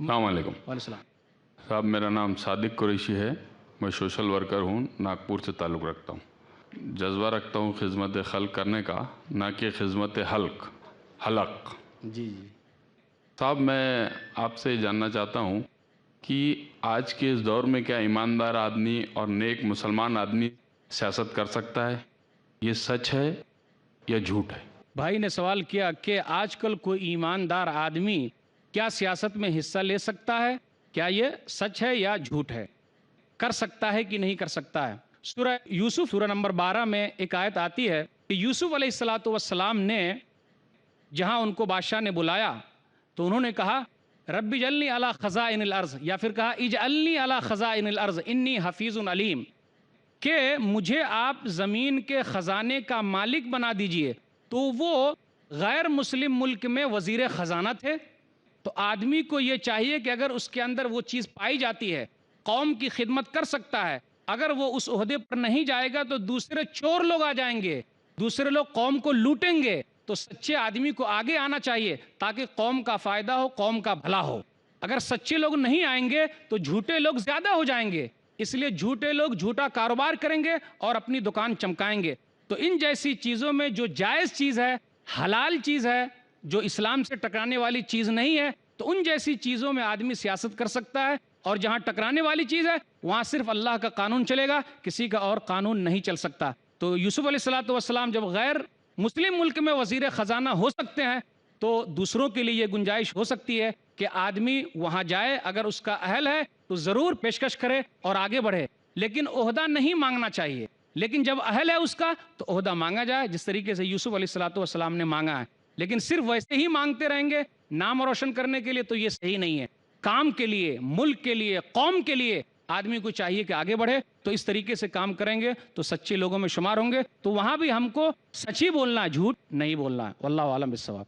السلام علیکم وعلیکم السلام۔ صاحب، میرا نام صادق قریشی ہے، میں سوشل ورکر ہوں، ناگپور سے تعلق رکھتا ہوں۔ جذبہ رکھتا ہوں خدمت خلق کرنے کا، نہ کہ خدمت حلق۔ جی جی صاحب، میں آپ سے جاننا چاہتا ہوں کہ آج کے اس دور میں کیا ایماندار آدمی اور نیک مسلمان آدمی سیاست کر سکتا ہے؟ یہ سچ ہے یا جھوٹ ہے؟ بھائی نے سوال کیا کہ آج کل کوئی ایماندار آدمی کیا سیاست میں حصہ لے سکتا ہے؟ کیا یہ سچ ہے یا جھوٹ ہے؟ کر سکتا ہے کہ نہیں کر سکتا ہے؟ سورہ یوسف سورہ نمبر 12 میں ایک آیت آتی ہے کہ یوسف علیہ السلام نے جہاں ان کو بادشاہ نے بلایا تو انہوں نے کہا رب اجعلنی علی خزائن الارض، یا پھر کہا اجعلنی علی خزائن الارض انی حفیظ علیم، کہ مجھے آپ زمین کے خزانے کا مالک بنا دیجئے۔ تو وہ غیر مسلم ملک میں وزیر خزانہ تھے، تو آدمی کو یہ چاہیے کہ اگر اس کے اندر وہ چیز پائی جاتی ہے، قوم کی خدمت کر سکتا ہے، اگر وہ اس عہدے پر نہیں جائے گا تو دوسرے چور لوگ آ جائیں گے، دوسرے لوگ قوم کو لوٹیں گے، تو سچے آدمی کو آگے آنا چاہیے تاکہ قوم کا فائدہ ہو، قوم کا بھلا ہو۔ اگر سچے لوگ نہیں آئیں گے تو جھوٹے لوگ زیادہ ہو جائیں گے، اس لیے جھوٹے لوگ جھوٹا کاروبار کریں گے اور اپنی دکان چمکائیں گے۔ تو ان جیسی چیزوں میں جو جائز چیز ہے، حلال چیز ہے، جو اسلام سے ٹکرانے والی چیز نہیں ہے، تو ان جیسی چیزوں میں آدمی سیاست کر سکتا ہے، اور جہاں ٹکرانے والی چیز ہے وہاں صرف اللہ کا قانون چلے گا، کسی کا اور قانون نہیں چل سکتا۔ تو یوسف علیہ السلام جب غیر مسلم ملک میں وزیر خزانہ ہو سکتے ہیں تو دوسروں کے لیے یہ گنجائش ہو سکتی ہے کہ آدمی وہاں جائے، اگر اس کا اہل ہے تو ضرور پیشکش کرے اور آگے بڑھے، لیکن عہدہ نہیں مانگنا چاہیے۔ لیکن جب اہل ہے اس کا تو عہدہ مانگا جائے، جس طریقے سے یوسف علیہ السلام نے مانگا ہے۔ لیکن صرف ویسے ہی مانگتے رہیں گے نام روشن کرنے کے لیے تو یہ صحیح نہیں ہے۔ کام کے لیے، ملک کے لیے، قوم کے لیے آدمی کو چاہیے کہ آگے بڑھے، تو اس طریقے سے کام کریں گے تو سچے لوگوں میں شمار ہوں گے۔ تو وہاں بھی ہم کو سچ ہی بولنا ہے، جھوٹ نہیں بولنا ہے۔ واللہ عالم بالصواب۔